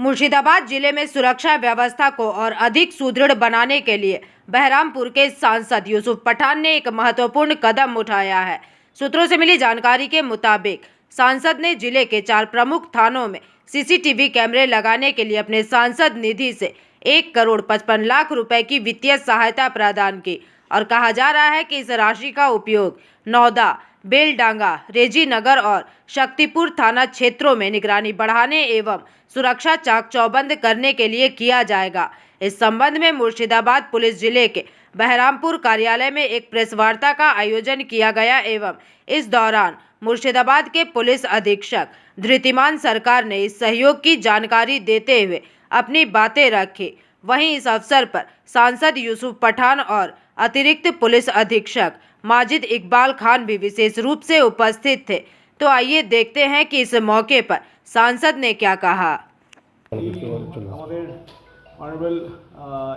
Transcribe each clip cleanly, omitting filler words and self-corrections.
मुर्शिदाबाद जिले में सुरक्षा व्यवस्था को और अधिक सुदृढ़ बनाने के लिए बहरामपुर के सांसद यूसुफ पठान ने एक महत्वपूर्ण कदम उठाया है। सूत्रों से मिली जानकारी के मुताबिक सांसद ने जिले के 4 प्रमुख थानों में सीसीटीवी कैमरे लगाने के लिए अपने सांसद निधि से 1,55 लाख रुपए की वित्तीय सहायता प्रदान की और कहा जा रहा है कि इस राशि का उपयोग नौदा, बेलडांगा, रेजी नगर और शक्तिपुर थाना क्षेत्रों में निगरानी बढ़ाने एवं सुरक्षा चाक चौबंद करने के लिए किया जाएगा। इस संबंध में मुर्शिदाबाद पुलिस जिले के बहरामपुर कार्यालय में एक प्रेस वार्ता का आयोजन किया गया एवं इस दौरान मुर्शिदाबाद के पुलिस अधीक्षक धृतिमान सरकार ने इस सहयोग की जानकारी देते हुए अपनी बातें रखी। वहीं इस अवसर पर सांसद यूसुफ पठान और अतिरिक्त पुलिस अधीक्षक माजिद इकबाल खान भी विशेष रूप से उपस्थित थे। तो आइए देखते हैं कि इस मौके पर सांसद ने क्या कहा। আমাদের অনারেবল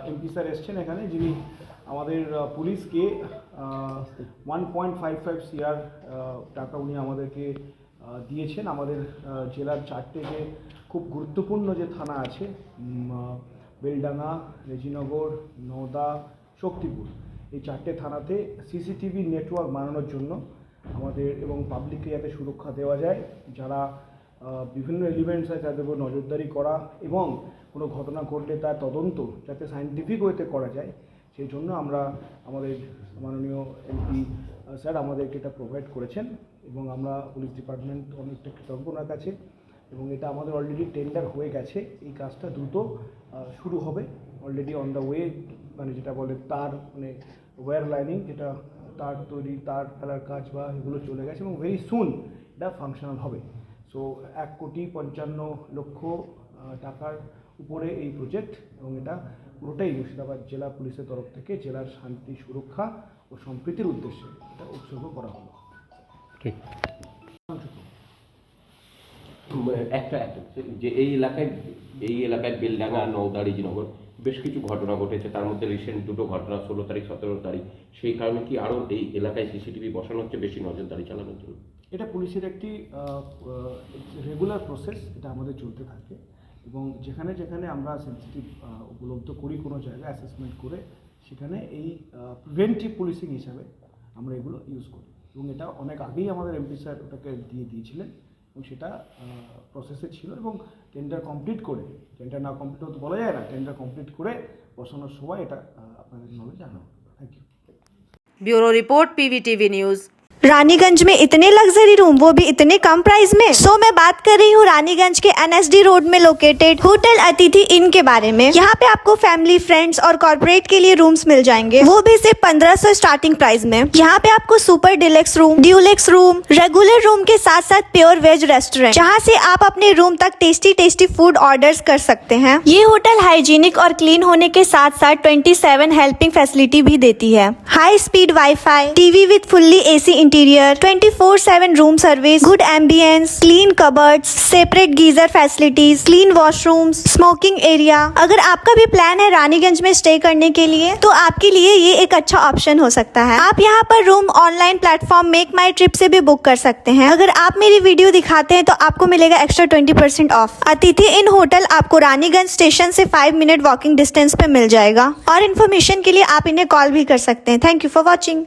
এমপি স্যার এসেছেন এখানে, যিনি আমাদের পুলিশকে 1.55 সিআর টাকা উনি আমাদেরকে দিয়েছেন। আমাদের জেলার 4টে যে খুব গুরুত্বপূর্ণ যে থানা আছে, বেলডাঙ্গা, রেজিনগর, নওদা, শক্তিপুর, এই 4টে থানাতে সিসিটিভি নেটওয়ার্ক বানানোর জন্য আমাদের এবং পাবলিককে যাতে সুরক্ষা দেওয়া যায়, যারা বিভিন্ন এলিমেন্টস আছে তাদের উপর নজরদারি করা এবং কোনো ঘটনা ঘটলে তার তদন্ত যাতে সায়েন্টিফিক ওয়েতে করা যায়, সেই জন্য আমরা আমাদের মাননীয় এমপি স্যার আমাদেরকে এটা প্রোভাইড করেছেন এবং আমরা পুলিশ ডিপার্টমেন্ট অনেকটা কৃতজ্ঞ ওনার কাছে। এবং এটা আমাদের অলরেডি টেন্ডার হয়ে গেছে, এই কাজটা দ্রুত শুরু হবে। অলরেডি অন দ্য ওয়ে, মানে যেটা বলে তার মানে ওয়্যার লাইনিং, যেটা তার তৈরি, তার ফেলার কাজ বা এগুলো চলে গেছে এবং ভেরি সুন এটা ফাংশনাল হবে। সো 1,55,00,000 টাকার উপরে এই প্রজেক্ট এবং এটা পুরোটাই মুর্শিদাবাদ জেলা পুলিশের তরফ থেকে জেলার শান্তি, সুরক্ষা ও সম্প্রীতির উদ্দেশ্যে এটা উৎসর্গ করা হলো। ঠিক একটা যে এই এলাকায় বেলডাঙ্গা, নওদা, রেজিনগর বেশ কিছু ঘটনা ঘটেছে, তার মধ্যে রিসেন্ট 2টো ঘটনা 16 তারিখ 17 তারিখ। সেই কারণে কি আরও এই এলাকায় সিসিটিভি বসানো হচ্ছে বেশি নজরদারি চালানোর জন্য? এটা পুলিশের একটি রেগুলার প্রসেস, এটা আমাদের চলতে থাকে এবং যেখানে যেখানে আমরা সেন্সিটিভ উপলব্ধ করি কোনো জায়গায় অ্যাসেসমেন্ট করে সেখানে এই প্রিভেন্টিভ পুলিশিং হিসাবে আমরা এগুলো ইউজ করি এবং এটা অনেক আগেই আমাদের এমপি স্যার ওটাকে দিয়ে দিয়েছিলেন এবং সেটা প্রসেসে ছিল এবং টেন্ডার কমপ্লিট করে, টেন্ডার না কমপ্লিট হতে বলা যায় না, টেন্ডার কমপ্লিট করে বসানোর সময় এটা আপনাদের নলেজ জানাবো। Thank you. Bureau report PVTV news. Raniganj में इतने लग्जरी रूम, वो भी इतने कम प्राइस में। मैं बात कर रही हूँ रानीगंज के NSD रोड में लोकेटेड होटल अतिथि इन के बारे में। यहाँ पे आपको फैमिली, फ्रेंड्स और कॉर्पोरेट के लिए रूम्स मिल जाएंगे, वो भी सिर्फ 1500 स्टार्टिंग प्राइस में। यहाँ पे आपको super deluxe room, Dulux room, regular room के साथ साथ प्योर वेज रेस्टोरेंट, जहाँ से आप अपने रूम तक टेस्टी फूड ऑर्डर्स कर सकते हैं। ये होटल हाइजीनिक और क्लीन होने के साथ साथ 27 हेल्पिंग फैसिलिटी भी देती है। High speed wifi, TV with fully AC interior, 24/7 room service, good ambience, clean cupboards, separate geyser facilities, clean washrooms, smoking area. अगर आपका भी प्लान है रानीगंज में स्टे करने के लिए, तो आपके लिए ये एक अच्छा ऑप्शन हो सकता है। आप यहाँ पर रूम ऑनलाइन प्लेटफॉर्म मेक माई ट्रिप से भी बुक कर सकते हैं। अगर आप मेरी वीडियो दिखाते हैं तो आपको मिलेगा एक्स्ट्रा 20% ऑफ। अतिथि इन होटल आपको रानीगंज स्टेशन से 5 मिनट वॉकिंग डिस्टेंस पे मिल जाएगा और इन्फॉर्मेशन के लिए आप इन्हें कॉल भी कर सकते हैं। Thank you for watching.